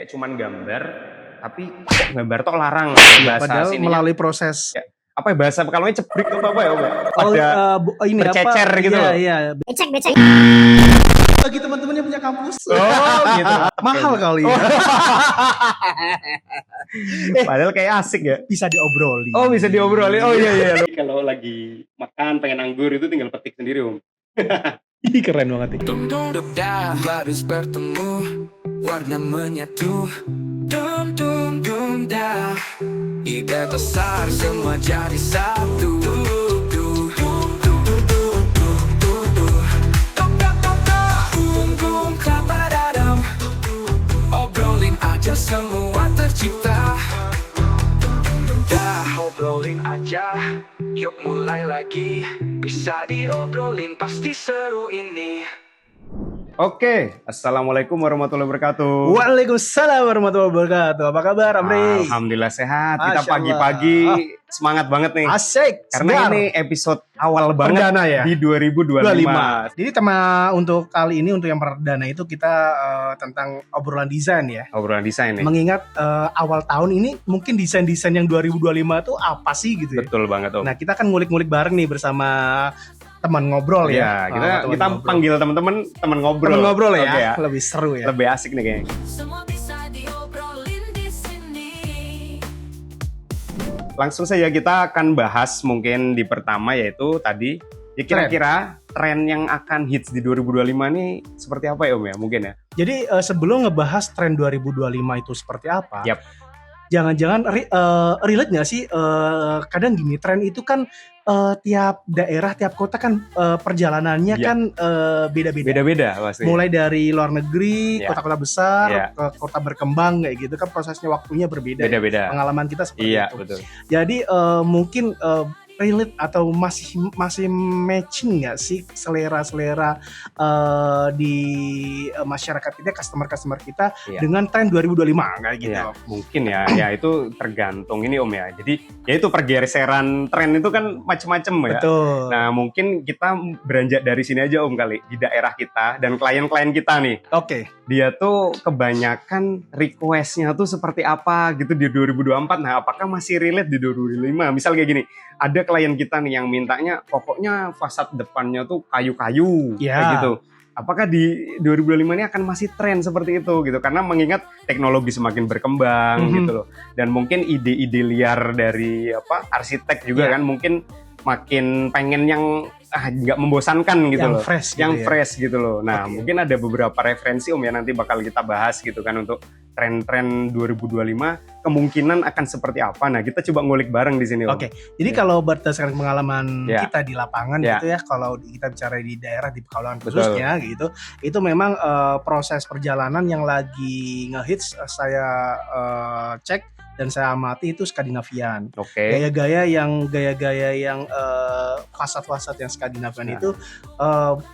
kayak cuman gambar, tapi gambar tok larang Iya, bahasa padahal sininya. melalui proses Apa ya bahasa kalau cebrik atau apa ya Om? oh, Ada ini bercecer apa? gitu Iya, loh. iya. Becek. Bagi teman-teman yang punya kampus. Oh gitu. Mahal kali ya. Padahal kayak asik ya. Bisa diobrolin. Oh bisa diobrolin. Oh iya. Kalau lagi makan pengen anggur itu tinggal petik sendiri Om. Ih, keren banget ini. Dah baris bertemu, warna menyatu. Dah ide besar semua jadi satu. Bum kapadadam, obrolin aja semua tercipta. Dah obrolin aja, yuk mulai lagi. Bisa diobrolin pasti seru ini. Oke, assalamualaikum warahmatullahi wabarakatuh. Waalaikumsalam warahmatullahi wabarakatuh. Apa kabar, Amri? Alhamdulillah sehat. Kita Masya pagi-pagi semangat banget nih. Asik. Karena segar. ini episode awal banget Perdana ya? di 2025. Jadi tema untuk kali ini, untuk yang perdana itu kita tentang obrolan desain ya. Obrolan desain nih. Mengingat awal tahun ini mungkin desain-desain yang 2025 itu apa sih gitu ya. Betul banget Om. Nah, kita kan ngulik-ngulik bareng nih bersama teman ngobrol ya. Iya, kita Teman ngobrol. panggil teman-teman teman ngobrol. Teman ngobrol ya. Oke Lebih seru ya. Lebih asik nih kayaknya. Semua bisa diobrolin di sini. Langsung saja kita akan bahas mungkin di pertama yaitu tadi ya kira-kira tren yang akan hits di 2025 ini seperti apa ya Om ya mungkin ya. Jadi sebelum ngebahas tren 2025 itu seperti apa, Yap. jangan-jangan relate nggak sih? Kadang gini, tren itu kan tiap daerah, tiap kota kan perjalanannya Iya. kan beda-beda. Beda-beda pasti. Mulai dari luar negeri, Iya. kota-kota besar, Iya. ke kota berkembang kayak gitu kan prosesnya waktunya berbeda. Beda-beda. Pengalaman kita seperti Iya, itu. betul. Jadi mungkin relate atau masih matching nggak sih selera di masyarakat kita, customer kita Iya. dengan tren 2025 kayak gitu. Iya, mungkin ya. Ya itu tergantung ini Om ya. Jadi ya itu pergeseran tren itu kan macem-macem ya. Betul. Nah, mungkin kita beranjak dari sini aja Om kali di daerah kita dan klien-klien kita nih. Oke. Dia tuh kebanyakan request-nya tuh seperti apa gitu di 2024. Nah, apakah masih relate di 2025? Misal kayak gini, ada klien kita nih yang mintanya pokoknya fasad depannya tuh kayu-kayu Ya. kayak gitu. Apakah di 2025 ini akan masih tren seperti itu gitu? Karena mengingat teknologi semakin berkembang Mhm. gitu loh. Dan mungkin ide-ide liar dari arsitek juga Ya. kan mungkin makin pengen yang nggak membosankan gitu Yang loh. fresh gitu Yang ya. fresh gitu loh. Nah, Oke. mungkin ada beberapa referensi Om ya nanti bakal kita bahas gitu kan untuk tren-tren 2025 kemungkinan akan seperti apa. Nah, kita coba ngulik bareng di sini Om. Oke. Jadi Ya. kalau berdasarkan pengalaman Ya. kita di lapangan Ya. gitu ya, kalau kita bicara di daerah di Pekalongan Betul. khususnya gitu, itu memang proses perjalanan yang lagi ngehits saya cek dan saya amati itu Skandinavian. Oke. Gaya-gaya yang fasad-fasad yang Skandinavian Nah. itu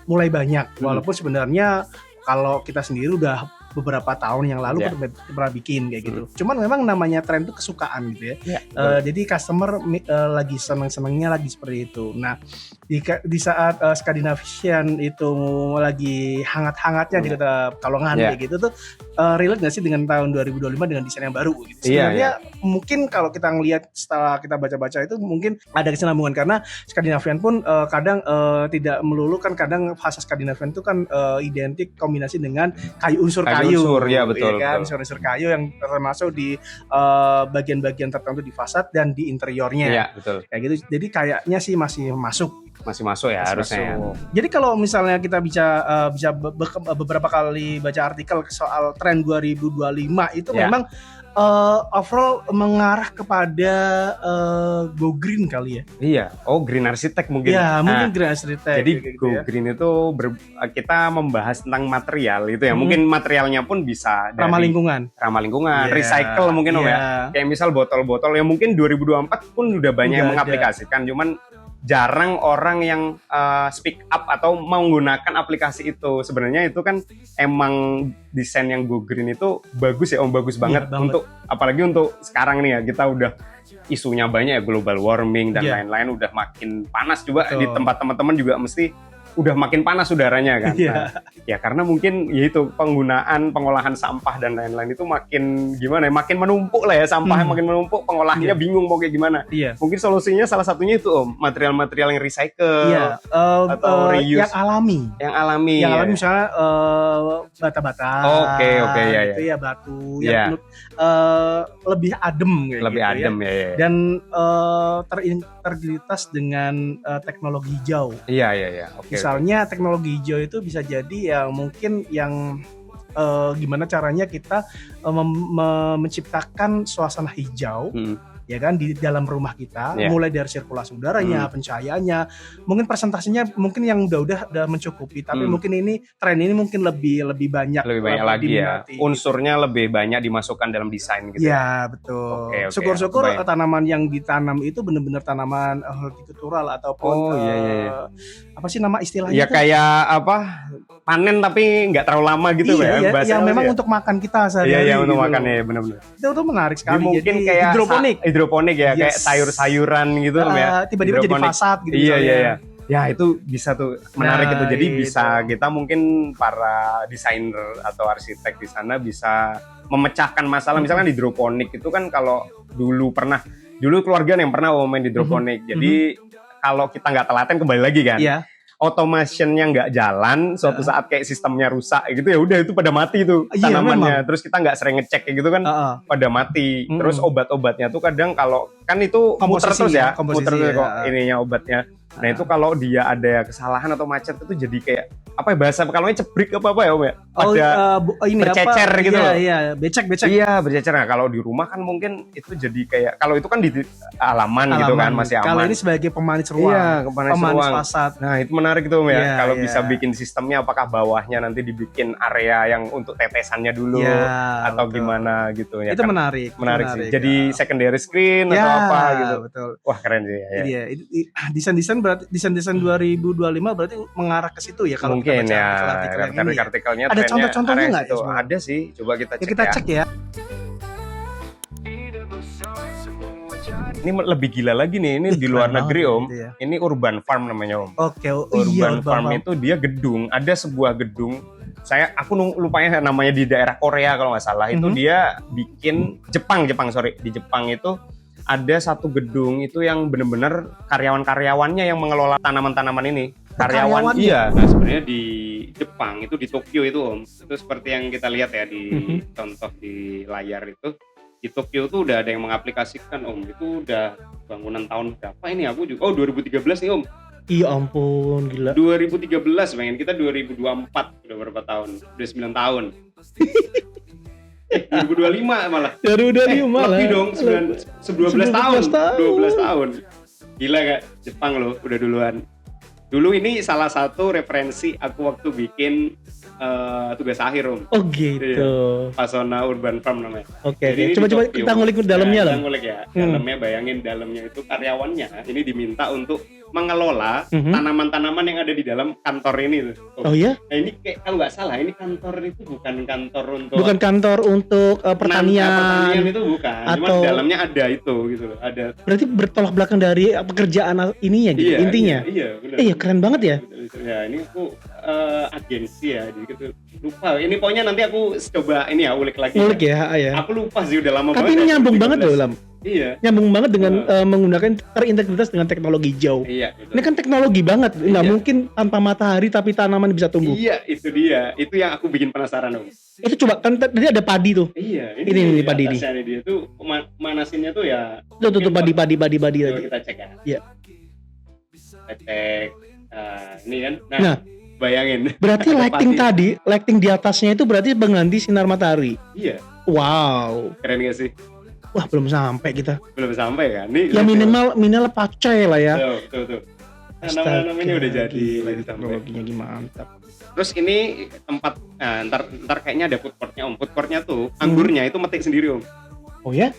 mulai banyak. Walaupun sebenarnya kalau kita sendiri udah beberapa tahun yang lalu Ya. kan pernah bikin kayak gitu. Cuman memang namanya tren itu kesukaan gitu ya. Ya, Jadi customer lagi seneng-senengnya lagi seperti itu. Nah, di saat Skandinavian itu lagi hangat-hangatnya di kota Pekalongan Ya. kayak gitu tuh, relate nggak sih dengan tahun 2025 dengan desain yang baru gitu? Iya, Sebenarnya mungkin kalau kita ngelihat setelah kita baca-baca itu mungkin ada kesinambungan karena Skandinavian pun kadang tidak melulu kan, kadang fasad Skandinavian itu kan identik kombinasi dengan unsur kayu. ya betul. kan? Betul. Unsur-unsur kayu yang termasuk di bagian-bagian tertentu di fasad dan di interiornya. Iya, betul. Kayak gitu. Jadi kayaknya sih masih masuk. Masih masuk ya Masih harusnya ya. masuk. Jadi kalau misalnya kita bisa beberapa kali baca artikel soal tren 2025 itu Ya. memang overall mengarah kepada go green kali ya. Iya. Oh, green arsitek mungkin. Ya, mungkin Nah, green arsitek. jadi gitu Go ya. Green itu kita membahas tentang material itu ya. Mungkin materialnya pun bisa dari Ramah lingkungan. ramah lingkungan, Iya, recycle mungkin Om ya. iya. Kayak misal botol-botol yang mungkin 2024 pun udah banyak Udah yang ada. mengaplikasikan, cuman jarang orang yang speak up atau menggunakan aplikasi itu. Sebenarnya itu kan emang desain yang Go Green itu bagus ya Om, bagus banget, banget. untuk apalagi untuk sekarang nih ya, kita udah isunya banyak ya, global warming dan Iya. lain-lain, udah makin panas juga Betul. di tempat teman-teman juga mesti udah makin panas udaranya kan. Iya. Nah, ya karena mungkin ya itu pengolahan sampah dan lain-lain itu makin gimana ya, makin menumpuk lah ya, sampahnya makin menumpuk, pengolahnya Iya. bingung mau kayak gimana. Iya. Mungkin solusinya salah satunya itu Om, material-material yang recycle Iya, atau reuse. yang alami. Yang alami. Yang ya. alami misalnya bata-bata. Oke, ya. Gitu ya, batu Iya. yang lebih adem kayak Lebih gitu adem ya. Dan terintegritas dengan teknologi hijau. Iya. Oke. Misalnya teknologi hijau itu bisa jadi ya mungkin yang gimana caranya kita menciptakan suasana hijau ya kan di dalam rumah kita, Yeah. mulai dari sirkulasi udaranya, pencahayaannya, mungkin presentasinya mungkin yang udah mencukupi, tapi mungkin ini tren ini mungkin lebih banyak lagi ya. diminati. Unsurnya lebih banyak dimasukkan dalam desain gitu. Ya betul. Oke, Syukur-syukur baik. tanaman yang ditanam itu benar-benar tanaman hortikultural ataupun Oh, iya. apa sih nama istilahnya? Ya tuh? kayak apa? Panen tapi nggak terlalu lama gitu Iya, ya. bahasanya yang memang ya. untuk makan kita sehari-hari. Iya, untuk gitu makan loh. ya benar-benar. Itu menarik sekali. Jadi mungkin Jadi kayak hidroponik. ya, kayak Yes. sayur-sayuran gitu ya. Tiba-tiba jadi Hidroponik. fasad gitu. Iya. misalnya. Ya itu bisa tuh menarik Nah, itu. Jadi itu. bisa kita mungkin para desainer atau arsitek di sana bisa memecahkan masalah. Misalkan hidroponik itu kan kalau dulu keluarga yang pernah main hidroponik. Jadi kalau kita nggak telaten kembali lagi kan. Iya. Automationnya nggak jalan, suatu saat kayak sistemnya rusak gitu ya udah itu pada mati tuh Iya, tanamannya. Terus kita nggak sering ngecek kayak gitu kan Heeh. pada mati. Terus obat-obatnya tuh kadang kalau kan itu muter Komposisi terus ya, komposisi muter terus ya. kok ininya obatnya. Nah itu kalau dia ada kesalahan atau macet itu jadi kayak apa ya bahasa kalaunya cebrik apa ya Om ya? Oh, Ada ini bercecer apa? gitu Iya, loh. iya, becek. Iya bercecer. Nah kalau di rumah kan mungkin itu jadi kayak kalau itu kan di halaman gitu kan masih aman. Kalau ini sebagai pemanis ruang. Iya, pemanis ruang. fasad. Nah itu menarik tuh Om ya. Iya, Kalau iya. bisa bikin sistemnya apakah bawahnya nanti dibikin area yang untuk tetesannya dulu Iya, atau betul. gimana gitu ya. Itu kan? menarik Sih. Jadi secondary screen atau apa gitu. Betul. Wah keren sih ya. Iya, desain-desain berarti desain 2025 berarti mengarah ke situ ya kalau Mungkin kita baca ya artikel-artikel yang ini ya. artikelnya Ada trennya contoh-contohnya area nggak ya situ. sebenarnya? Ada sih, coba kita Ya, cek kita ya. cek ya. Ini lebih gila lagi nih, ini di luar Keren negeri banget Om. gitu ya. Ini urban farm namanya Om. Oke, Urban farm Farm. itu dia gedung, ada sebuah gedung. Aku lupanya namanya di daerah Korea kalau nggak salah. Itu dia bikin Jepang sorry. Di Jepang itu ada satu gedung itu yang benar-benar karyawan-karyawannya yang mengelola tanaman-tanaman ini. Karyawan karyawannya? iya. Nah sebenarnya di Jepang itu di Tokyo itu Om. Itu seperti yang kita lihat ya di contoh di layar itu. Di Tokyo tuh udah ada yang mengaplikasikan Om. Itu udah bangunan tahun berapa ini aku juga. Oh 2013 nih Om. Iya ampun, gila. 2013 pengen kita 2024 udah berapa tahun? Udah 9 tahun. 2025 malah. Lebih dong 12 tahun. 12 tahun. Gila gak? Jepang loh udah duluan. Dulu ini salah satu referensi aku waktu bikin tugas akhir Om. Oh gitu. Pasona Urban Farm namanya. Oke, Jadi ini coba di Tokyo. kita ngulik dalamnya lah. Kita ngulik ya. Dalamnya bayangin dalamnya itu karyawannya ini diminta untuk mengelola tanaman-tanaman yang ada di dalam kantor ini tuh. Oh ya? Nah, ini kayak kalau nggak salah ini kantor itu bukan kantor untuk Bukan kantor untuk pertanian. pertanian itu bukan. Cuman atau- di dalamnya ada itu gitu loh. Ada Berarti bertolak belakang dari pekerjaan ininya gitu, intinya. Iya, benar. Iya, keren banget ya. Ya, ini aku agensi ya, jadi gitu. Lupa. Ini pokoknya nanti aku coba ini ya ulik lagi. Ngulik ya, ya. Aku lupa sih udah lama Tapi banget. ini ya, nyambung 2013. banget loh, Lam. Iya. Nyambung banget dengan menggunakan terintegritas dengan teknologi hijau. Iya. betul. Ini kan teknologi banget, nggak Iya. mungkin tanpa matahari tapi tanaman bisa tumbuh. Iya, itu dia. Itu yang aku bikin penasaran Om. Itu coba kan tadi ada padi tuh. Iya, Ini padi ini. atasnya dia tuh manasinnya tuh ya. Tuh padi Coba tadi. kita cek ya. Iya. Kita cek. Ini kan. Nah, bayangin. Berarti Ada lighting di atasnya itu berarti mengganti sinar matahari. Iya, Wow. keren gak sih? Wah, belum sampai kita. Belum sampai kan? Nih, Ya lihat minimal pacoy lah ya. Tuh. Nama-nama ini udah jadi lagi sampai. teknologinya gimana mantap. Terus ini tempat ntar kayaknya ada food courtnya Om. Food courtnya tuh anggurnya itu metik sendiri Om. Oh ya?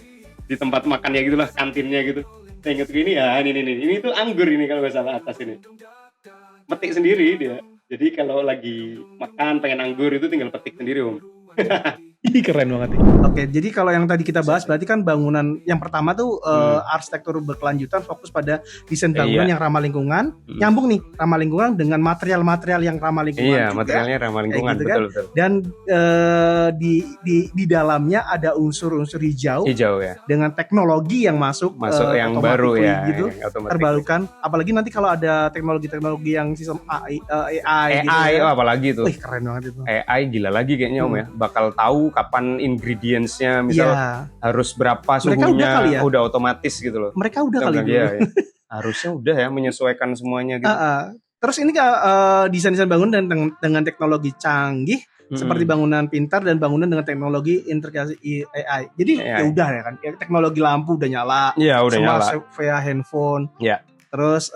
Di tempat makannya gitulah, kantinnya gitu. Saya inget gini ya, ini tuh anggur ini kalau nggak salah atas ini. Metik sendiri dia. Jadi kalau lagi makan pengen anggur itu tinggal petik sendiri Om. Keren banget ya. Oke, jadi kalau yang tadi kita bahas berarti kan bangunan yang pertama tuh arsitektur berkelanjutan fokus pada desain bangunan Iya. yang ramah lingkungan. Nyambung nih, ramah lingkungan dengan material-material yang ramah lingkungan Iya, juga. materialnya ramah lingkungan, gitu kan. betul. Dan di dalamnya ada unsur-unsur hijau Hijau ya. dengan teknologi yang masuk Yang baru automatically ya. gitu. yang automatic. Terbarukan, apalagi nanti kalau ada teknologi-teknologi yang sistem AI gitu AI, ya. apalagi tuh. Wih, keren banget itu. AI gila lagi kayaknya Om ya. Bakal tahu kapan ingredients-nya, misal Iya, harus berapa Mereka suhunya, udah kali ya? udah otomatis gitu loh. mereka udah kali dulu. Iya, iya. Harusnya udah ya menyesuaikan semuanya gitu. Terus ini desain-desain bangunan dengan teknologi canggih seperti bangunan pintar dan bangunan dengan teknologi integrasi AI. Jadi AI. ya udah ya kan, ya, teknologi lampu udah nyala, Iya, udah semua nyala. via handphone. Iya. Terus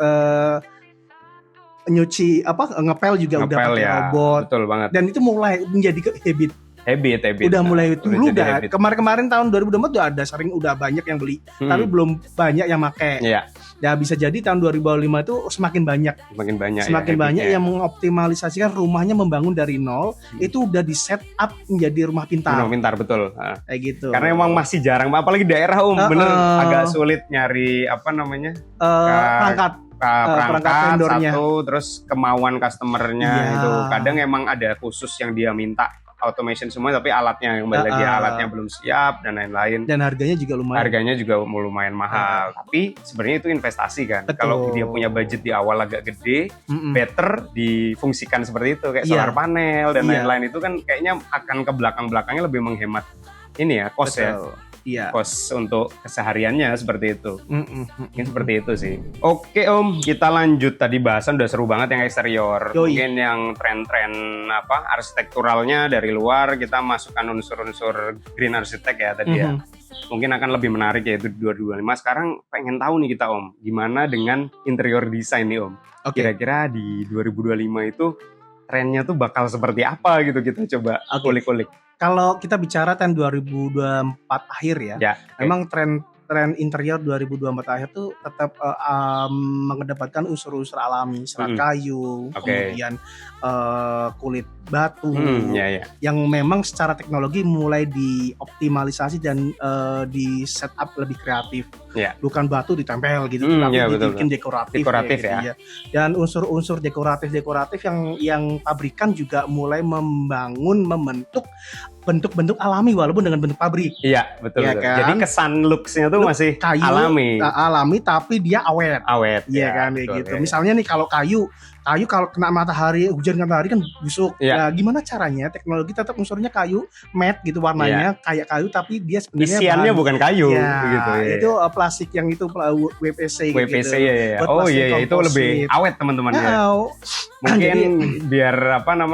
nyuci ngepel juga udah Ngepel pakai ya. robot. Betul banget. Dan itu mulai menjadi habit. Habit. Udah mulai dulu jadi udah. habit. Kemarin tahun 2024 udah banyak yang beli, tapi belum banyak yang make. Iya, Ya bisa jadi tahun 2005 itu semakin banyak. semakin banyak. Semakin ya, banyak habitnya. yang mengoptimalisasikan rumahnya membangun dari nol, itu udah di set up menjadi rumah pintar. Rumah pintar, betul. Kayak gitu. Karena emang masih jarang, apalagi daerah bener agak sulit nyari perangkat vendornya. satu, terus kemauan customernya Iya. itu. Kadang emang ada khusus yang dia minta automation semua, tapi alatnya yang balik lagi alatnya belum siap dan lain-lain. Dan harganya juga lumayan. Harganya juga lumayan mahal. Tapi sebenarnya itu investasi kan. Betul. Kalau dia punya budget di awal agak gede, better difungsikan seperti itu kayak Iya. solar panel dan Iya. lain-lain itu kan kayaknya akan ke belakang-belakangnya lebih menghemat ini ya, cost ya. Betul. Iya. Cost untuk kesehariannya seperti itu. Mungkin seperti itu sih. Oke Om, kita lanjut. Tadi bahasan udah seru banget yang eksterior. Yoi. Mungkin yang tren-tren arsitekturalnya dari luar kita masukkan unsur-unsur green arsitek ya tadi ya. Mungkin akan lebih menarik yaitu 2025. Sekarang pengen tahu nih kita Om, gimana dengan interior design nih Om? Oke. Kira-kira di 2025 itu trennya tuh bakal seperti apa gitu, kita coba Oke. kulik-kulik. Kalau kita bicara tahun 2024 akhir ya, Ya, oke. memang tren interior 2024 akhir tuh tetap mengedepankan unsur-unsur alami, serat kayu, Oke. kemudian kulit batu, Ya. yang memang secara teknologi mulai dioptimalisasi dan di setup lebih kreatif. Ya. Bukan batu ditempel gitu, tapi ya, betul, dibikin dekoratif. Dekoratif kayak gitu ya. Dan unsur-unsur dekoratif yang pabrikan juga mulai membentuk bentuk-bentuk alami walaupun dengan bentuk pabrik. Iya, betul. Iya betul. kan? Jadi kesan looks-nya tuh Look masih kayu alami, tapi dia awet. awet. Iya ya, kan kayak betul, gitu. ya. Misalnya nih kalau kayu kalau kena matahari, hujan matahari kan busuk. Iya. Nah, gimana caranya teknologi tetap unsurnya kayu, matte gitu warnanya, kayak kayu tapi dia sebenarnya Isiannya bahan- bukan kayu Ya, gitu ya. itu plastik yang itu WPC gitu. WPC ya. Buat Oh plastik iya, itu komposit. lebih awet teman-teman ya. Nah, Mungkin jadi- biar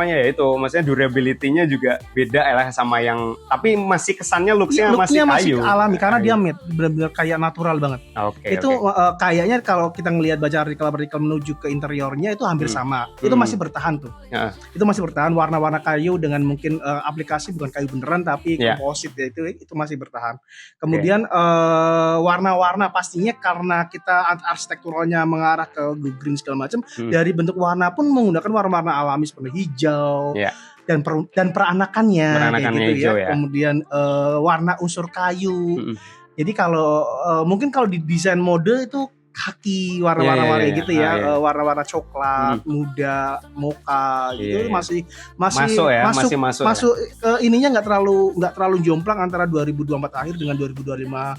ya itu, maksudnya durability-nya juga beda lah sama yang, tapi masih kesannya looks-nya look-nya masih kayu. alami karena Kayu. dia matte, benar-benar kayak natural banget. Oke. Itu oke. kayaknya kalau kita ngelihat baca artikel menuju ke interiornya itu hampir sama. Itu masih bertahan tuh. Ya. Itu masih bertahan warna-warna kayu dengan mungkin aplikasi bukan kayu beneran tapi Ya. komposit ya, itu masih bertahan. Kemudian warna-warna pastinya karena kita arsitekturalnya mengarah ke green segala macam, dari bentuk warna pun menggunakan warna-warna alami seperti hijau. Ya. Dan peranakannya kayak Peranakannya gitu hijau ya. Kemudian warna unsur kayu. Jadi kalau mungkin kalau di desain mode itu kaki warna-warna Iya. gitu ya, Iya. warna-warna coklat, muda, mocha gitu Iya. masih Masuk ya, masih masuk. masuk ininya nggak terlalu jomplang antara 2024 akhir dengan 2025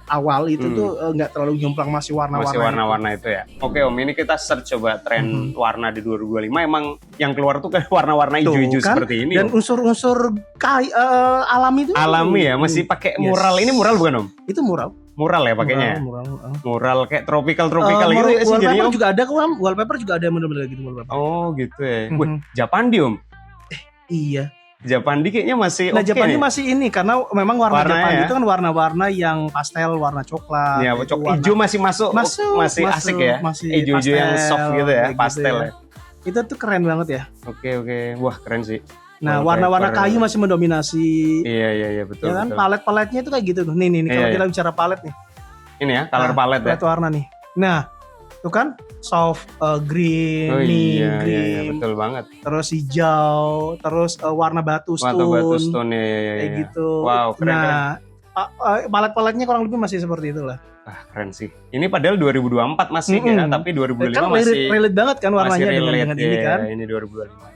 awal itu tuh nggak terlalu jomplang, masih warna-warna. Masih warna-warna itu ya. Oke Om, ini kita search coba tren warna di 2025. Emang yang keluar tuh kan warna-warna Tuh, hijau-hijau kan? seperti ini. Dan Om. unsur-unsur alami itu Alami ya, masih pakai Yes. mural. Ini mural bukan Om? itu mural. Mural ya pakainya. Mural. Mural kayak tropical gitu ya sih Wallpaper jadinya Om. juga ada kok, Am. Wallpaper juga ada yang model-model gitu wallpaper. Oh gitu ya. Mhm. Wih, Japandi Om. Iya. Japandi kayaknya masih Nah, oke Japandi nih. masih ini karena memang warna Warnanya Japandi ya. itu kan warna-warna yang pastel, warna coklat. Ya, itu cocok warna- hijau masih masuk, masih asik ya. masih Hijau-hijau yang pastel, soft gitu ya, kayak pastel ya. Itu tuh keren banget ya. Oke. Wah, keren sih. Nah, Wallpaper. warna-warna kayu masih mendominasi. Iya betul. Ya kan, betul. palet-paletnya itu kayak gitu tuh. Nih kalau Iya, kita bicara palet nih. Ini ya, color palette ya. Palet warna nih. Nah, Tuh kan soft green, Oh mint, iya, iya, iya, green, betul banget. terus hijau, terus warna batu stone, Warna batu stone ya, ya, ya, kayak ya. gitu. Wow, keren, keren. Nah, palet-paletnya kurang lebih masih seperti itulah. Ah, keren sih. Ini padahal 2024 masih ya, tapi 2025 Kan masih relate banget kan warnanya masih relate, dengan ini ya, kan. Ini 2025.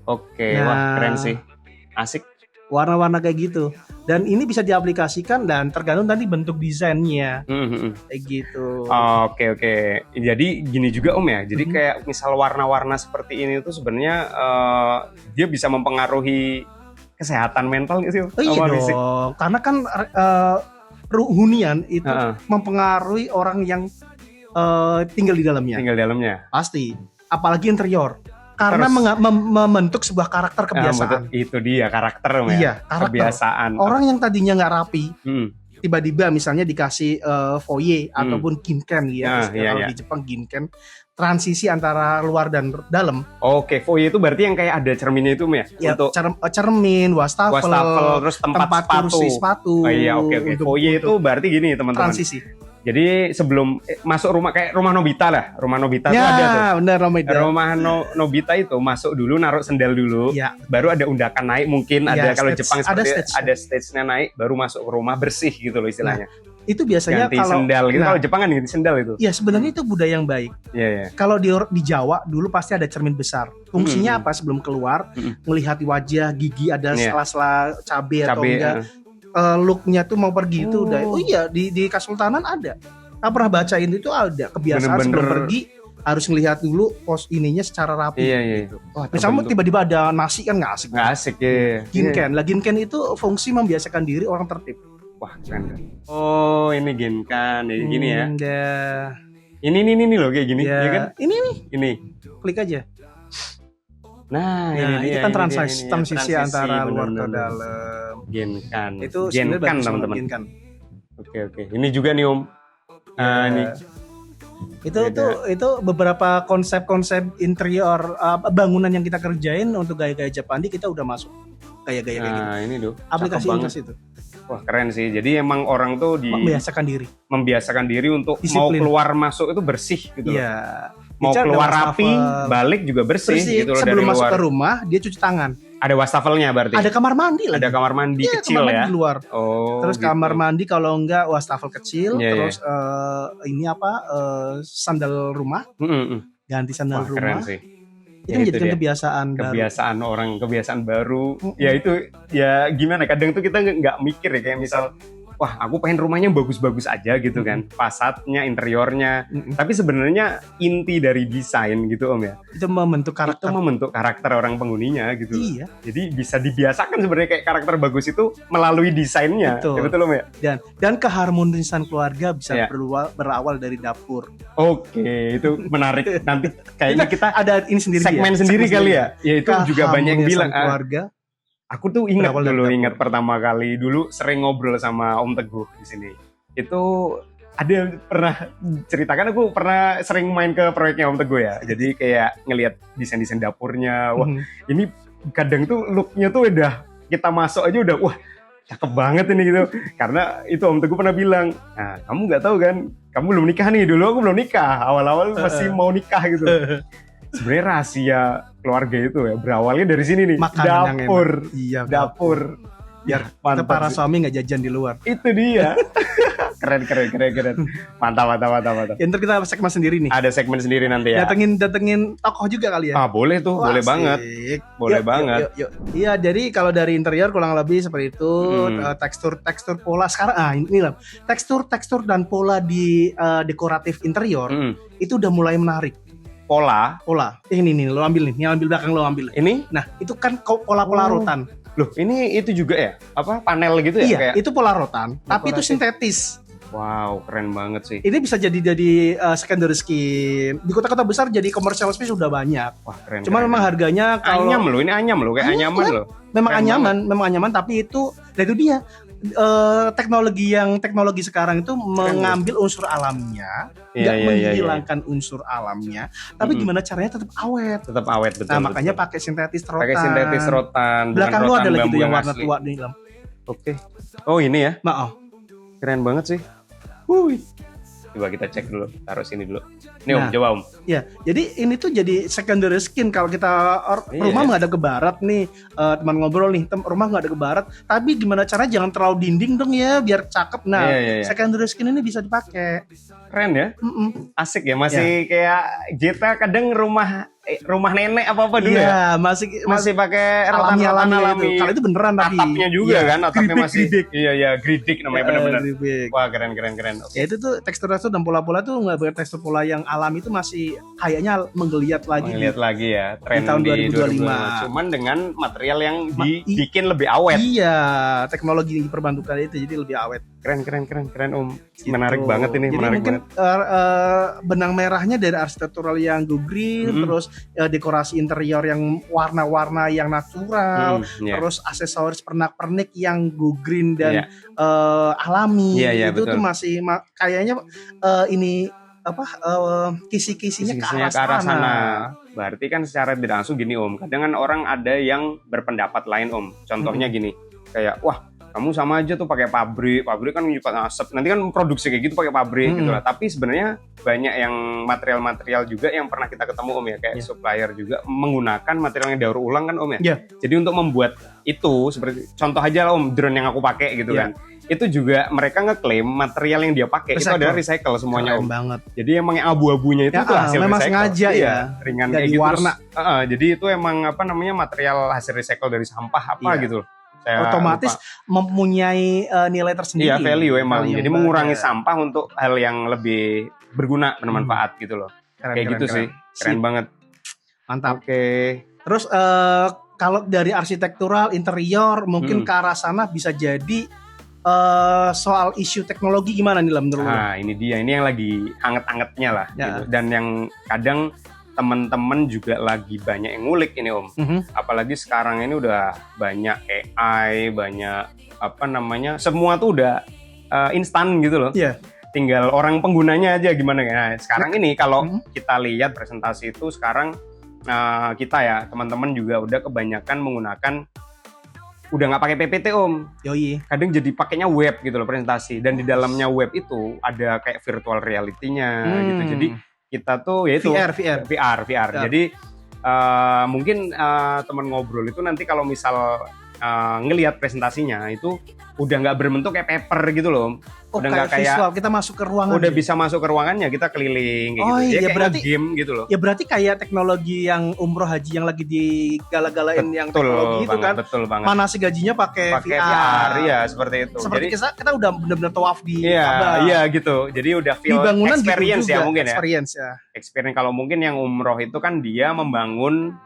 Oke, Nah. wah keren sih. Asik. Warna-warna kayak gitu. Dan ini bisa diaplikasikan dan tergantung tadi bentuk desainnya kayak gitu. Oke, oke. Jadi gini juga Om ya. Jadi kayak misal warna-warna seperti ini tuh sebenarnya dia bisa mempengaruhi kesehatan mental nggak sih? Oh iya sama fisik? dong. Karena kan hunian itu mempengaruhi orang yang tinggal di dalamnya. Tinggal di dalamnya. Pasti. Apalagi interior. Karena membentuk sebuah karakter kebiasaan. Itu dia karakter Om ya. Iya, karakter. Kebiasaan. Orang yang tadinya nggak rapi, Hmm. tiba-tiba misalnya dikasih foyer ataupun ginken ya. Iya, Kalau iya. di Jepang ginken, transisi antara luar dan dalam. Oke, foyer itu berarti yang kayak ada cerminnya itu Om ya? Ya, Untuk cermin, wastafel, terus tempat kursi sepatu. Oh iya, oke. Foyer itu berarti gini teman-teman. transisi. Jadi sebelum masuk rumah kayak rumah Nobita lah. Rumah Nobita tuh ada tuh. Ya, benar Romeda. Rumah Nobita itu masuk dulu, naruh sendal dulu. Ya. Baru ada undakan naik mungkin, Ya, ada kalau stage. Jepang Ada seperti stage-nya. ada stage-nya naik, baru masuk ke rumah bersih gitu loh istilahnya. Itu biasanya Ganti kalau sendal gitu. nah, Kalau Jepang kan ganti sendal itu. ya sebenarnya itu budaya yang baik. Iya, iya. Kalau di Jawa dulu pasti ada cermin besar. Fungsinya apa sebelum keluar? Melihat wajah, gigi ada Iya. sela-sela cabai atau Cabe, enggak. Looknya tuh mau pergi itu udah. Oh iya, di Kesultanan ada. Aku pernah bacain itu ada kebiasaan Bener-bener. sebelum pergi harus ngelihat dulu pos ininya secara rapi. Iya, iya. Gitu. Wah, Misalnya terbentuk. tiba-tiba ada nasi kan nggak asik. Nggak asik ya. Ginken, lah ginken itu fungsi membiasakan diri orang tertib. Wah, keren. Oh, ini ginkan ya gini ya. Ya. Ini loh kayak gini, Ya. ya kan? Ini nih, Ini. klik aja. Nah, Nah, ini itu dia, kan ini dia, transisi antara luar ke bener-bener. dalam. Genkan. Itu sebenarnya Genkan bagus teman-teman. Ginkan. Oke. Ini juga nih Om. Ya. Ini. Itu beberapa konsep-konsep interior bangunan yang kita kerjain untuk gaya-gaya Japandi kita udah masuk gaya-gaya kayak gitu. Nah, ini tuh. Aplikasi cakep Inggris banget. itu Wah, keren sih. Jadi emang orang tuh membiasakan diri. untuk mau Disiplin. keluar masuk itu bersih gitu loh. Iya. Mau Ica ada keluar rapi, wastafel. balik juga bersih, gitu loh Sebelum dari masuk luar. ke rumah dia cuci tangan. Ada wastafelnya berarti. Ada kamar mandi lagi. Ada kamar mandi Iya, kecil kamar mandi ya. di luar. Oh. Terus gitu. kamar mandi kalau enggak wastafel kecil, Iya, terus ini sandal rumah, ganti sandal Wah, keren rumah. sih. Itu Ya, menjadikan dia. kebiasaan baru. Kebiasaan baru. Ya itu ya gimana? Kadang tuh kita nggak mikir ya kayak misal, wah aku pengen rumahnya bagus-bagus aja gitu kan, fasadnya, interiornya. Tapi sebenarnya inti dari desain gitu Om ya. Itu membentuk karakter. Itu membentuk karakter orang penghuninya gitu. Iya. Jadi bisa dibiasakan sebenarnya kayak karakter bagus itu melalui desainnya. Betul. Ya, betul Om ya? Dan keharmonisan keluarga bisa Iya. berawal dari dapur. Oke, itu menarik. Nanti kayaknya kita Ada ini sendiri segmen ya? sendiri kali ya. Ya itu juga banyak yang Keharmonisan bilang. keluarga. Aku tuh ingat Berawal dari dulu, dapur. ingat pertama kali dulu sering ngobrol sama Om Teguh di sini. Itu ada pernah ceritakan aku pernah sering main ke proyeknya Om Teguh ya. Jadi kayak ngelihat desain-desain dapurnya. Wah, ini kadang tuh looknya tuh udah kita masuk aja udah wah cakep banget ini gitu. Karena itu Om Teguh pernah bilang, nah kamu nggak tahu kan, kamu belum nikah nih. Dulu aku belum nikah, awal-awal masih mau nikah gitu. Sebenarnya rahasia keluarga itu ya berawalnya dari sini nih. Makanan yang dapur, enak. Iya, dapur. Biar Mantap para sih. suami nggak jajan di luar. Itu dia. keren. Mantap. Ya, ntar kita segmen sendiri nih. Ada segmen sendiri nanti ya. Datengin tokoh juga kali ya. Ah, boleh tuh, Wah, boleh asik. banget. Boleh Yuk, banget. Yuk. Iya, jadi kalau dari interior kurang lebih seperti itu. Tekstur pola sekarang ini lah. Tekstur dan pola di dekoratif interior itu udah mulai menarik. Pola. Ini nih, lo ambil nih. Yang ambil belakang lo ambil. Ini, Nah, itu kan pola-pola Oh. rotan. loh, ini itu juga ya? Apa panel gitu ya? Iya, Kayak, itu pola rotan, tapi itu Dekoratif. sintetis. wow, keren banget sih. Ini bisa jadi secondary skin. Di kota-kota besar jadi commercial space sudah banyak. Wah, keren. Cuman memang harganya kalau anyam loh, ini anyam loh, kayak Anyam, anyaman loh. memang keren anyaman, tapi itu dia teknologi sekarang itu mengambil unsur alamnya, nggak Iya. menghilangkan unsur alamnya, tapi gimana caranya tetap awet. Tetap awet betul. Nah, makanya betul. pakai sintetis rotan. pakai sintetis rotan. bukan Belakang lu rotan ada lagi bambu tuh yang warna asli. tua nih, Lam. Oke. Oh, ini ya. Maaf. Keren banget sih. Wuih. Coba kita cek dulu, taruh sini dulu. Ini Om, Nah. coba Om. Ya, jadi ini tuh jadi secondary skin kalau kita Iya, rumah ya. menghadap ke barat nih, teman ngobrol nih, rumah menghadap ke barat, tapi gimana cara jangan terlalu dinding dong ya biar cakep. Nah, Iya. secondary skin ini bisa dipakai. Keren ya, Mm-mm. asik ya, masih kayak kita kadang rumah nenek apa dulu ya. Iya, masih Pakai alami rotan-rotan alami itu. Kalau itu beneran tapi atapnya juga Iya, kan, atapnya gridek, masih gridek. iya gridik namanya benar-benar. Gridek. Wah, keren. Oke. Ya itu tuh teksturnya tuh dan pola-pola tuh nggak bertekstur pola yang alami itu masih kayaknya menggeliat lagi. Lihat lagi ya tren di tahun di 2025. Cuman dengan material yang Ma- dibikin lebih awet. Iya, teknologi perbantukan itu jadi lebih awet. Keren Om. Gitu. Menarik banget ini, Jadi menarik mungkin banget. benang merahnya dari arsitektural yang go green, Mm-mm. terus dekorasi interior yang warna-warna yang natural, Iya. terus aksesoris pernak-pernik yang go green dan Iya. alami. Iya, Itu tuh betul. masih kayaknya ini apa kisi-kisinya ke Kisi-kisinya arah sana. Berarti kan secara tidak langsung gini Om, kadang kan orang ada yang berpendapat lain Om. Contohnya gini, kayak wah kamu sama aja tuh pakai pabrik kan nyimpan asap. Nanti kan produksi kayak gitu pakai pabrik gitu lah. Tapi sebenarnya banyak yang material-material juga yang pernah kita ketemu Om ya, kayak supplier juga menggunakan material yang daur ulang kan Om ya. Iya. Jadi untuk membuat itu seperti contoh aja lah Om, drone yang aku pakai gitu Iya. kan. Itu juga mereka ngeklaim material yang dia pakai itu Recycle. adalah recycle semuanya Keren Om. banget. Jadi emang yang abu-abunya itu Ya, tuh hasil memang recycle. sengaja Iya, ya. ringan Nggak kayak gitu. diwarna. Terus, jadi itu emang apa namanya material hasil recycle dari sampah apa Iya. gitu. Saya Otomatis lupa. mempunyai nilai tersendiri. Iya value emang. Value Jadi yang mengurangi ada. sampah untuk hal yang lebih berguna, bermanfaat gitu loh. Keren, Kayak gitu sih. Keren Sip, banget. mantap. Oke. Terus kalau dari arsitektural interior mungkin Hmm. ke arah sana bisa jadi soal isu teknologi gimana nih Lam menurut lu? Nah, ini dia. Ini yang lagi anget-angetnya lah Ya. gitu. Dan yang kadang teman-teman juga lagi banyak yang ngulik ini Om. Mhm. Apalagi sekarang ini udah banyak AI, banyak apa namanya, semua tuh udah instan gitu loh. Iya. Tinggal orang penggunanya aja gimana. Nah, sekarang ini kalau Mhm. kita lihat presentasi itu sekarang kita ya teman-teman juga udah kebanyakan menggunakan udah nggak pakai PPT Om. Yoi. Kadang jadi pakainya web gitu loh presentasi, dan di dalamnya web itu ada kayak virtual reality-nya gitu. Jadi kita tuh ya itu VR. VR. Ya. Jadi mungkin teman ngobrol itu nanti kalau misal ngelihat presentasinya itu udah nggak berbentuk kayak paper gitu loh. Oh, Udah nggak kayak visual kita masuk ke ruangan. udah ya? bisa masuk ke ruangannya, kita keliling kayak Oh, gitu. iya, Kayak berarti- game gitu loh. Ya berarti kayak teknologi yang umroh haji yang lagi digala-galain yang teknologi itu kan. Betul banget. Mana sih gajinya pakai Pakai VR ya seperti itu. Seperti Jadi kita udah benar-benar tawaf di Ka'bah. iya gitu. Jadi udah Di feel bangunan experience gitu ya juga, mungkin ya. experience ya. Experience kalau mungkin yang umroh itu kan dia membangun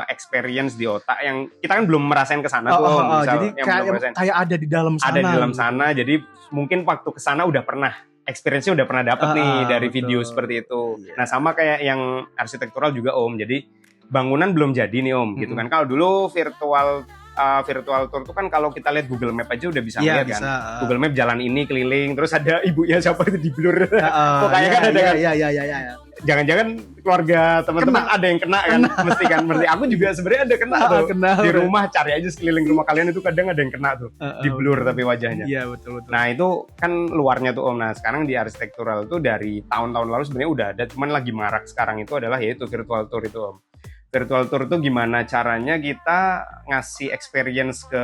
experience di otak yang kita kan belum merasain ke sana tuh. Misal Jadi yang belum merasain. kayak ada di dalam sana. Ada di dalam gitu. sana, jadi mungkin waktu ke sana udah pernah experience-nya udah pernah dapet nih dari betul. video seperti itu. Iya. Nah sama kayak yang arsitektural juga Om, jadi bangunan belum jadi nih Om, gitu kan. Kalau dulu virtual tour itu kan kalau kita lihat Google Map aja udah bisa Iya, lihat bisa. kan. Google Map jalan ini keliling, terus ada ibunya siapa itu di blur. Pokoknya kan ada kan. Iya. Jangan-jangan keluarga teman-teman ada yang kena kan, mesti kan. Aku juga sebenarnya ada kena tuh. Kena. Di rumah cari aja sekeliling rumah kalian itu kadang ada yang kena tuh. Di blur tapi wajahnya. Iya, betul. Nah itu kan luarnya tuh Om. Nah sekarang di arsitektural itu dari tahun-tahun lalu sebenarnya udah ada, cuman lagi marak sekarang itu adalah yaitu virtual tour itu Om. Virtual tour itu gimana caranya kita ngasih experience ke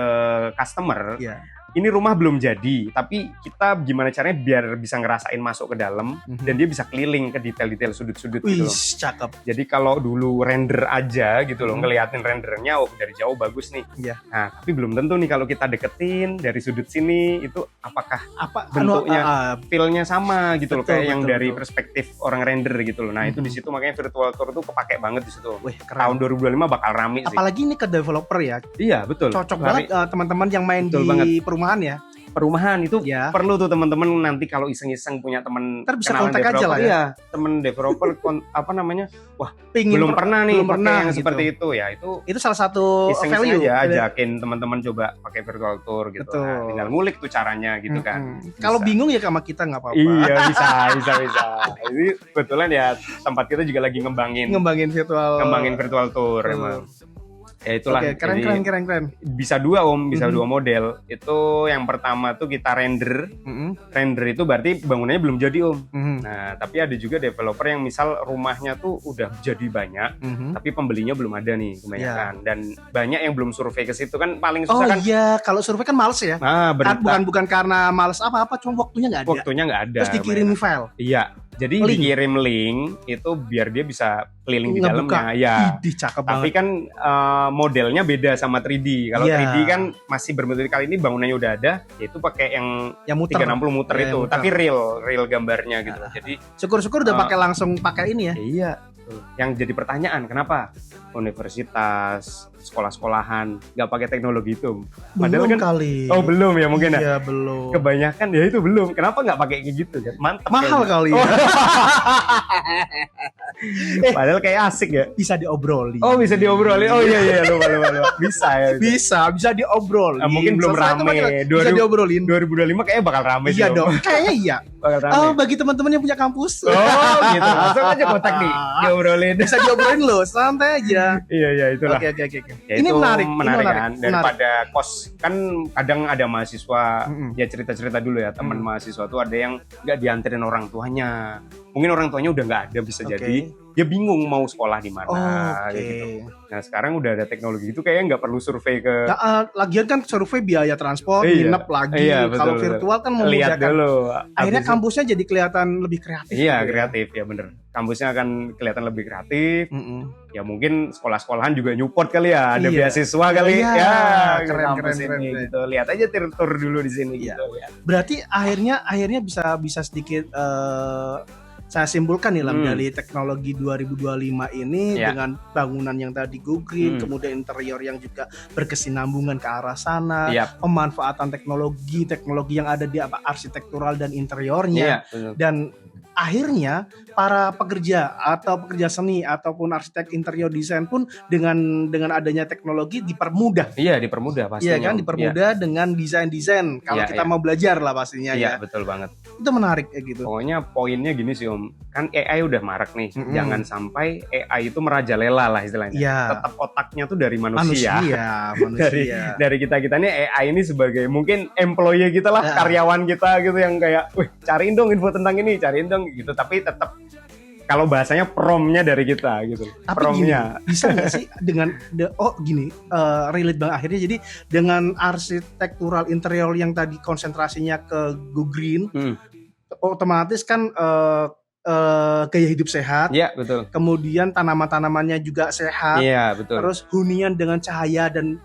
customer. Iya. Ini rumah belum jadi, tapi kita gimana caranya biar bisa ngerasain masuk ke dalam dan dia bisa keliling ke detail-detail sudut-sudut gitu Wih, loh. cakep. Jadi kalau dulu render aja gitu loh, ngeliatin rendernya, oh dari jauh bagus nih. Iya. Nah, tapi belum tentu nih kalau kita deketin dari sudut sini itu apakah Apa bentuknya feel-nya sama gitu loh, Betul, kayak yang betul, dari betul. perspektif orang render gitu loh. Nah, itu di situ makanya virtual tour tuh kepake banget di situ. Wih, Tahun keren. 2025 bakal rame sih. Apalagi ini ke developer ya. Iya, betul. Cocok Lari- banget teman-teman yang main Betul di banget. perumahan ya. Perumahan itu Ya. perlu tuh teman-teman nanti kalau iseng-iseng punya temen Ntar bisa kenalan kontak aja developer, lah ya. iya, temen developer apa namanya Pingin belum pernah nih belum pakai pernah yang gitu. seperti itu ya, itu Itu salah satu iseng value aja ajakin teman-teman coba pakai virtual tour gitu. Betul. Nah, tinggal ngulik tuh caranya gitu kan. Mm-mm. Kalau Bisa. bingung ya sama kita nggak apa-apa. Iya bisa. Ini kebetulan ya tempat kita juga lagi ngembangin Ngembangin virtual virtual tour Betul. emang. Ya itulah. Oke, keren, Jadi keren. bisa dua Om, bisa Mhm. dua model. Itu yang pertama tuh kita render. Render itu berarti bangunannya belum jadi Om. Nah, tapi ada juga developer yang misal rumahnya tuh udah jadi banyak, tapi pembelinya belum ada nih kebanyakan. Dan banyak yang belum survei ke situ kan paling Oh susah kan. iya, kalau survei kan males ya. Nah, Bukan karena males apa-apa, cuma waktunya nggak ada. waktunya nggak ada. Terus dikirim file. Iya. Jadi Link. dikirim link itu biar dia bisa keliling di Ngebuka. dalamnya. Ya. Idih, cakep Tapi banget. kan modelnya beda sama 3D. Kalau Iya. 3D kan masih berbentuk kali ini bangunannya udah ada, yaitu pakai yang Yang muter. 360 muter Iya, itu, yang muter. tapi real gambarnya gitu. Jadi Syukur-syukur udah Ah. pakai langsung pakai ini ya. iya. Yang jadi pertanyaan kenapa universitas, sekolah-sekolahan nggak pakai teknologi itu? Padahal Belum kan kali. oh belum ya mungkin ya. Iya, belum. Kebanyakan ya itu belum. Kenapa nggak pakai kayak gitu? Mantap. Mahal kayaknya. kali ya. Padahal kayak asik ya. Bisa diobrolin. Oh bisa diobrolin. Oh iya lupa. Bisa ya. Bisa diobrolin. Ah, mungkin belum Selesai itu rame. pakai- Bisa diobrolin. 2025 kayaknya bakal rame sih. Iya Om. dong. Kayaknya iya. Bakal rame. Oh, bagi teman-teman yang punya kampus. Oh gitu. Langsung aja kontak nih. Diobrolin. Bisa diobrolin loh, santai aja. Iya itulah. Oke. Ya, Ini itu menarik. kan Menarik. daripada kos kan kadang ada mahasiswa Mm-mm. ya cerita-cerita dulu ya teman mahasiswa tuh ada yang nggak dianterin orang tuanya, mungkin orang tuanya udah nggak ada bisa Oke. jadi dia bingung mau sekolah di mana Oke. kayak gitu. Nah sekarang udah ada teknologi itu kayaknya nggak perlu survei ke Nah, lagian kan survei biaya transport, Iya. nginep lagi. Iya, betul, Kalau betul. virtual kan lihat memudahkan. dulu. Akhirnya Habis- kampusnya jadi kelihatan lebih kreatif. iya gitu ya. kreatif ya bener. Kampusnya akan kelihatan lebih kreatif. Mm-mm. Ya mungkin sekolah-sekolahan juga nyupport kali ya, ada Iya. beasiswa kali Iya, ya ke keren, kampus keren, ini keren. gitu. Lihat aja tur dulu di sini Iya. gitu ya. Berarti akhirnya bisa sedikit saya simpulkan nih Lam, dari teknologi 2025 ini Ya. dengan bangunan yang tadi go green, Hmm. kemudian interior yang juga berkesinambungan ke arah sana, Iya. pemanfaatan teknologi yang ada di arsitektural dan interiornya, Iya, betul. dan akhirnya para pekerja atau pekerja seni ataupun arsitek interior desain pun dengan adanya teknologi dipermudah. Iya, dipermudah pastinya. Iya kan, dipermudah dengan desain-desain kalau Iya, kita iya. mau belajar lah pastinya Iya, ya. betul banget. Itu menarik kayak gitu. Pokoknya poinnya gini sih Om, kan AI udah marak nih. Mm-mm. Jangan sampai AI itu merajalela lah istilahnya. Iya. Tetap otaknya tuh dari manusia. Manusia. Dari kita nih AI ini sebagai mungkin employee kita lah, Ya. karyawan kita gitu yang kayak, wih cariin dong info tentang ini, cariin dong gitu. Tapi tetap kalau bahasanya promnya dari kita gitu. Tapi Promnya. gini, bisa nggak sih dengan relate bang akhirnya jadi dengan arsitektural interior yang tadi konsentrasinya ke go green, otomatis kan gaya hidup sehat, Iya, betul. kemudian tanaman-tanamannya juga sehat. Iya, betul. Terus hunian dengan cahaya dan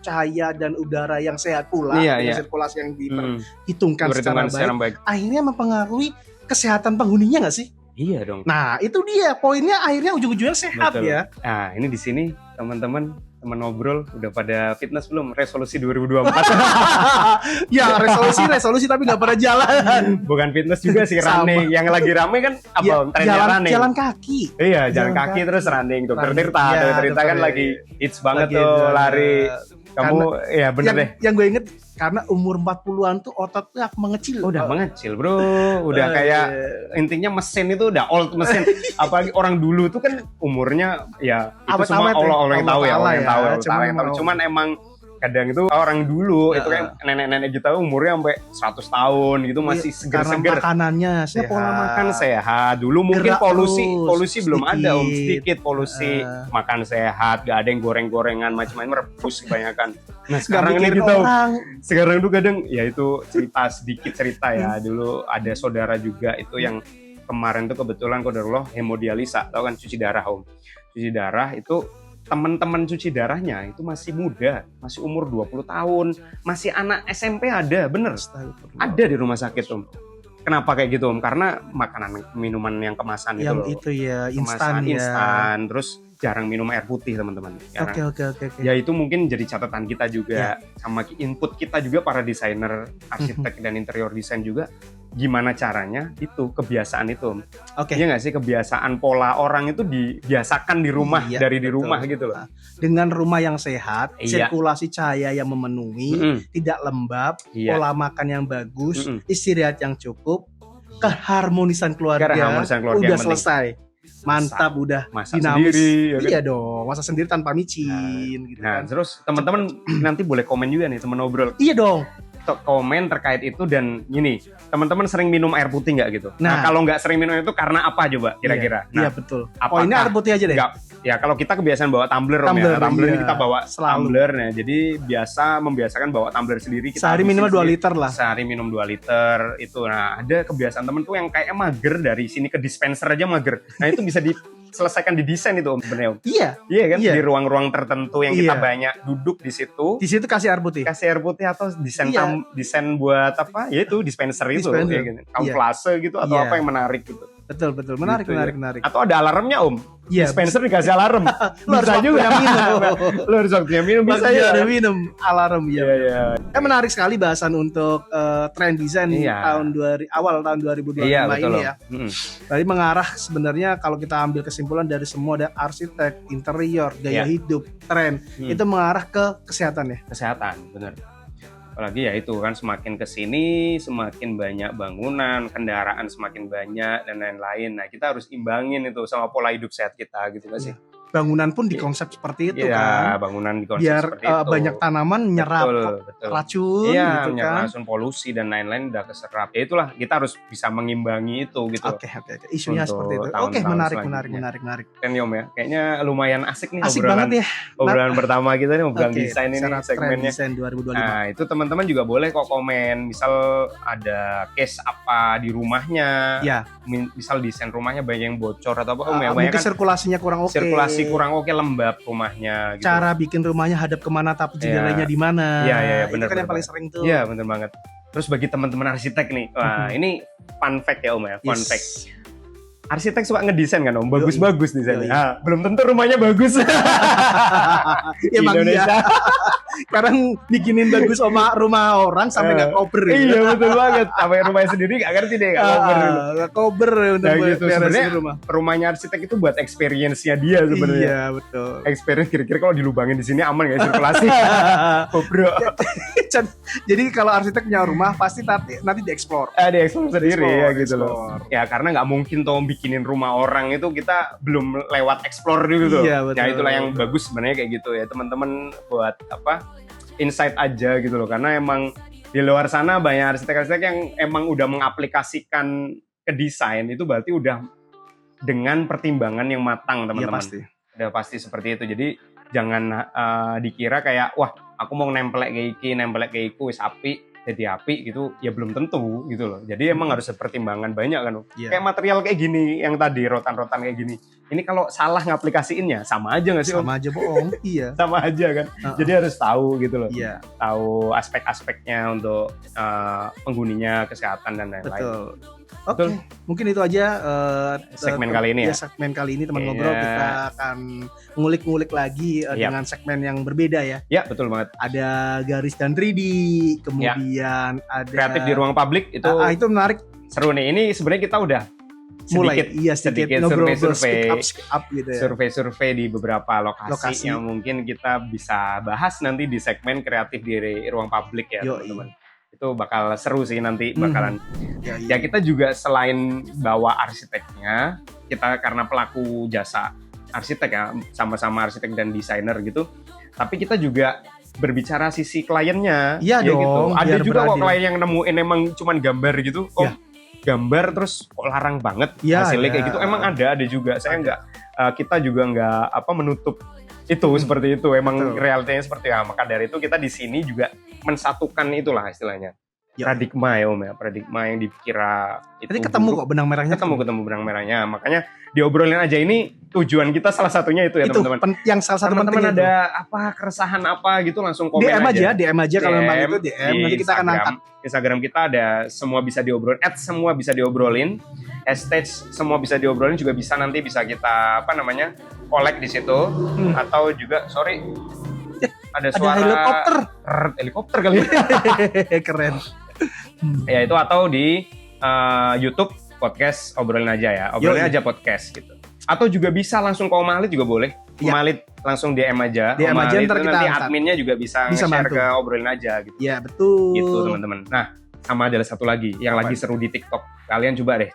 udara yang sehat pula, Iya, dengan iya. sirkulasi yang Hmm, diperhitungkan secara diperhitungkan secara baik, baik. akhirnya mempengaruhi kesehatan penghuninya nggak sih? Iya dong. Nah itu dia poinnya, akhirnya ujung-ujungnya sehat Betul. ya. Nah, ini di sini teman-teman ngobrol udah pada fitness belum? Resolusi 2024. Ya resolusi tapi nggak pernah jalan. Bukan fitness juga sih, Sama. running. Yang lagi rame kan apa? Ya, Trennya running. jalan kaki. Iya, jalan jalan kaki kaki. terus running. Dokter Running. Tirta, Iya, Dokter Tirta kan Dokter- lagi hits banget Lagi, tuh lari. Kamu ya bener deh. Yang gue inget karena umur 40-an tuh ototnya mengecil. Udah mengecil, Bro. Udah kayak intinya mesin itu udah old mesin. Apalagi orang dulu tuh kan umurnya ya itu semua Awet-awet ya. Allah yang tahu ya, Allah yang tahu, Cuman Allah yang tahu. Cuman emang kadang itu orang dulu itu kan nenek-nenek kita umurnya sampai 100 tahun gitu masih karena seger-seger. makanannya Ya, sehat. pola makan sehat. Dulu mungkin Gerak polusi terus, belum ada Om, sedikit. sedikit polusi. Makan sehat, gak ada yang goreng-gorengan macam-macam, rebus kebanyakan. Nah, sekarang ini mikirin kita orang. sekarang tuh kadang ya itu sedikit cerita ya. Dulu ada saudara juga itu yang kemarin tuh kebetulan qadarullah hemodialisa, tahu kan cuci darah Om. Cuci darah itu teman-teman cuci darahnya itu masih muda, masih umur 20 tahun, masih anak SMP ada, bener. Ada di rumah sakit Om. Kenapa kayak gitu Om? Karena makanan minuman yang kemasan itu Yang loh. itu ya Kemasan instan ya. instan, terus jarang minum air putih teman-teman. Jarang. Oke. Ya itu mungkin jadi catatan kita juga sama input kita juga para desainer, arsitek dan interior desain juga gimana caranya itu kebiasaan itu. Om. Oke. Iya nggak sih kebiasaan pola orang itu dibiasakan di rumah Iya, dari di betul. rumah gitu loh. Dengan rumah yang sehat, Iya. sirkulasi cahaya yang memenuhi, Mm-mm. tidak lembab, Iya. pola makan yang bagus, Mm-mm. istirahat yang cukup, keharmonisan keluarga, Keharmonisan keluarga udah yang penting. selesai. Mantap, udah masak dinamis. sendiri, ya kan? Iya dong, masak sendiri tanpa micin gitu Nah, kan. terus teman-teman nanti boleh komen juga nih teman ngobrol Iya dong. komen terkait itu dan gini, teman-teman sering minum air putih nggak gitu? Nah, Nah. kalau nggak sering minum itu karena apa coba kira-kira? Iya, Nah, betul. apakah- Ini air putih aja deh. nggak, ya kalau kita kebiasaan bawa tumbler, Om, Tumbler, ya. Tumbler ini iya. kita bawa Selalu. tumbler, nah jadi membiasakan bawa tumbler sendiri. Kita Sehari habisin minimal 2 sendiri. liter lah. Sehari minum 2 liter itu. Nah, ada kebiasaan temen tuh yang kayak mager dari sini ke dispenser aja mager. Nah, itu bisa diselesaikan di desain itu Om sebenarnya Om. Iya, Iya kan, Iya. di ruang-ruang tertentu yang kita Iya. banyak duduk di situ. di situ kasih air putih. Kasih air putih atau desain Iya. desain buat apa? Ya itu dispenser itu Dispenser. ya gitu. Kamuflase gitu atau Iya. apa yang menarik gitu. Betul, betul. Menarik, Gitu, menarik, ya. menarik. Atau ada alarmnya Om. Iya, Dispenser dikasih alarm. Lu harus Bisa juga waktunya minum. Lu harus waktunya minum bisa Bisa ya. ada minum alarm ya. Iya, iya. Menarik sekali bahasan untuk tren desain Iya. awal tahun 2025 Iya, betul ini loh. ya. Mm-mm. Tadi mengarah sebenarnya kalau kita ambil kesimpulan dari semua ada arsitek, interior, gaya Iya. hidup, tren, itu mengarah ke kesehatan ya. Kesehatan, benar. Apalagi ya itu kan semakin kesini semakin banyak bangunan, kendaraan semakin banyak dan lain-lain. Nah kita harus imbangin itu sama pola hidup sehat kita gitu nggak sih? Bangunan pun dikonsep seperti itu Iya, kan. bangunan di konsep Biar seperti itu. banyak tanaman nyerap Betul. racun Iya, gitu menyerap kan. racun, polusi dan lain-lain udah keserap. Ya itulah kita harus bisa mengimbangi itu gitu. Oke. Isunya Untuk seperti itu. Oke, tahun-tahun menarik. selanjutnya. Kan Yom ya, kayaknya lumayan asik nih Asik obrolan, banget ya. obrolan pertama kita nih obrolan Oke, desain ini secara tren segmennya. desain 2025. Nah itu teman-teman juga boleh kok komen, misal ada case apa di rumahnya, Ya. Misal desain rumahnya banyak yang bocor atau apa, ya banyak Mungkin kan sirkulasinya kurang oke. sirkulasi kurang oke, lembab rumahnya. Gitu. Cara bikin rumahnya hadap kemana tapi jendelanya di mana. Iya, iya, Itu benar, kan yang benar. paling sering tuh. Iya bener banget. Terus bagi teman-teman arsitek nih, wah ini fun fact ya Om ya, fun Yes. fact. Arsitek suka ngedesain kan Om, bagus-bagus desainnya. Yoi. Nah, belum tentu rumahnya bagus. Emang Indonesia. iya. Sekarang bikinin bagus rumah orang sampai nggak kober. gitu. Iya betul banget. Sampai rumahnya sendiri nggak ngerti deh, nggak cover. Nggak kober untuk Nah, gitu. beresin Sebenarnya rumah. rumahnya arsitek itu buat experience-nya dia sebenarnya. Iya betul. Experience kira-kira kalau dilubangin di sini aman nggak sirkulasi? Bro, Jadi kalau arsitek punya rumah pasti nanti dieksplor. ada explore sendiri ya gitu loh. Explore. Ya karena nggak mungkin toh bikinin rumah orang itu kita belum lewat explore dulu tuh. Iya, betul, Nah itulah yang betul. bagus sebenarnya kayak gitu ya teman-teman, buat apa insight aja gitu loh, karena emang di luar sana banyak arsitek-arsitek yang emang udah mengaplikasikan ke desain itu berarti udah dengan pertimbangan yang matang Iya teman-teman. pasti. Udah pasti seperti itu. Jadi jangan dikira kayak wah aku mau nempelek kayak iku wis api jadi api gitu, ya belum tentu gitu loh. Jadi emang harus pertimbangan banyak kan. Iya. Kayak material kayak gini yang tadi rotan-rotan kayak gini. Ini kalau salah ngaplikasiinnya sama aja nggak sih Om? Sama aja bohong. Iya. Sama aja kan. Jadi harus tahu gitu loh. Iya, Tahu aspek-aspeknya untuk penghuninya, kesehatan dan lain-lain. betul. Betul. Oke, mungkin itu aja Segmen kali ini ya. segmen kali ini teman Iya. ngobrol, kita akan ngulik-ngulik lagi Yap. dengan segmen yang berbeda ya. Ya betul banget. Ada garis dan 3D, kemudian ada Kreatif di ruang publik itu itu menarik. seru nih. Ini sebenarnya kita udah Mulai sedikit sedikit ngobrol survei-survei. speak up gitu ya. survei-survei di beberapa lokasi, Lokasi. yang mungkin kita bisa bahas nanti di segmen kreatif di ruang publik ya Yoi. teman-teman. Itu bakal seru sih nanti bakalan. Ya, Ya kita juga selain bawa arsiteknya, kita karena pelaku jasa arsitek ya, sama-sama arsitek dan desainer gitu. Tapi kita juga berbicara sisi kliennya. Iya ya dong, gitu. Ada biar juga kok beradil. klien yang nemuin emang cuman gambar gitu. Oh, Ya. gambar terus kok larang banget Ya, hasilnya ada. kayak gitu. Emang ada juga. Saya nggak, kita juga nggak menutup itu seperti itu. Emang Betul. realitanya seperti itu. Maka dari itu kita di sini juga mensatukan itulah istilahnya. Ya. Paradigma ya Om ya, paradigma yang dikira itu Nanti ketemu buruk. kok benang merahnya. ketemu benang merahnya. Makanya diobrolin aja, ini tujuan kita salah satunya itu ya Itu teman-teman. yang salah satu Teman-teman penting ada apa keresahan apa gitu langsung komen DM aja. DM aja kalau memang itu DM, di nanti kita akan Instagram. angkat. Instagram kita ada semua bisa diobrolin, @semua bisa diobrolin, hashtag semua bisa diobrolin juga bisa, nanti bisa kita collect di situ. Atau juga ada Ada suara helikopter. helikopter kali ya. Keren. Ya itu, atau di YouTube podcast obrolin aja ya, obrolin Yoi. aja podcast gitu. Atau juga bisa langsung ke Om Alit juga boleh. Ya. Om Alit langsung DM aja. DM Om aja, Alit ntar itu kita nanti angkat. adminnya juga bisa Bisa nge-share bantu. ke obrolin aja gitu. Ya betul. Gitu teman-teman. Nah, sama ada satu lagi yang lagi seru di TikTok. Kalian coba deh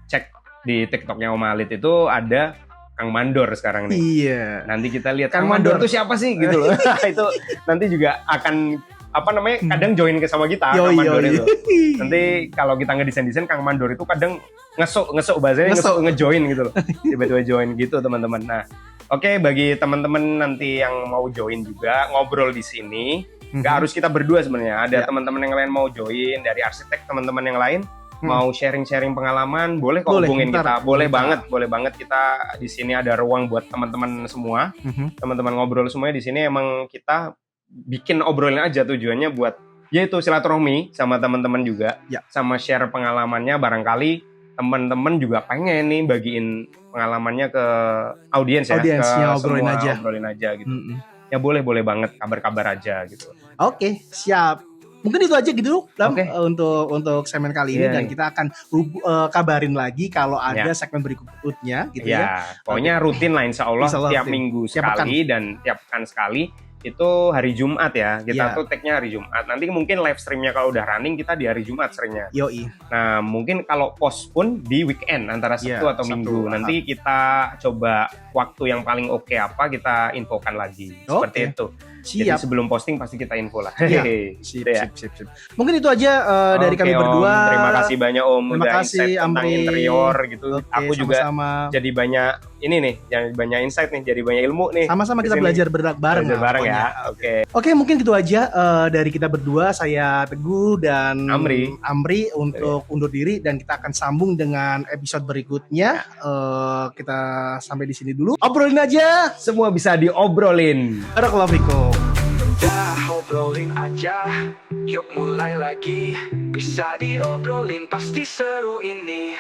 cek di TikToknya Om Alit itu ada Kang Mandor sekarang nih. Iya. Nanti kita lihat Kang Kang Mandor Mandor itu siapa sih gitu loh. Itu nanti juga akan kadang join ke sama kita Kang Mandor itu. Nanti kalau kita ngedesain Kang Mandor itu kadang ngesuk bahasanya ngejoin gitu loh. Tiba-tiba join gitu teman-teman. Nah, oke, bagi teman-teman nanti yang mau join juga ngobrol di sini, nggak harus kita berdua sebenarnya. Ada teman-teman yang lain mau join dari arsitek, teman-teman yang lain mau sharing-sharing pengalaman, boleh kok hubungin kita. Boleh banget kita di sini ada ruang buat teman-teman semua. Teman-teman ngobrol semuanya di sini emang kita bikin obrolan aja tujuannya buat yaitu silaturahmi sama teman-teman juga, sama share pengalamannya. Barangkali teman-teman juga pengen nih bagiin pengalamannya ke audiensnya obrolin aja gitu. Ya boleh banget, kabar-kabar aja gitu. Oke, siap. Mungkin itu aja gitu Lam, untuk segmen kali ini, dan kita akan kabarin lagi kalau ada segmen berikutnya gitu ya. Pokoknya rutin lah insya Allah tiap minggu sekali dan tiap pekan sekali. Itu hari Jumat ya, kita tuh tag-nya hari Jumat. Nanti mungkin live streamnya kalau udah running kita di hari Jumat seringnya. Nah mungkin kalau post pun di weekend antara Sabtu atau Minggu. Nanti kita coba waktu yang paling oke apa kita infokan lagi. Seperti itu. Jadi sebelum posting pasti kita info lah. Sip. Mungkin itu aja dari kami berdua. Om. Terima kasih banyak Om. Terima kasih tentang interior gitu. Aku juga sama-sama. jadi banyak ini nih, jadi banyak insight nih, jadi banyak ilmu nih. Sama-sama kita belajar bareng ya. Oke, mungkin gitu aja dari kita berdua. Saya Teguh dan Amri untuk undur diri, dan kita akan sambung dengan episode berikutnya. Kita sampai di sini dulu. Obrolin aja, semua bisa diobrolin. Barakallahu fikum. Udah obrolin aja, yuk mulai lagi. Bisa diobrolin pasti seru ini.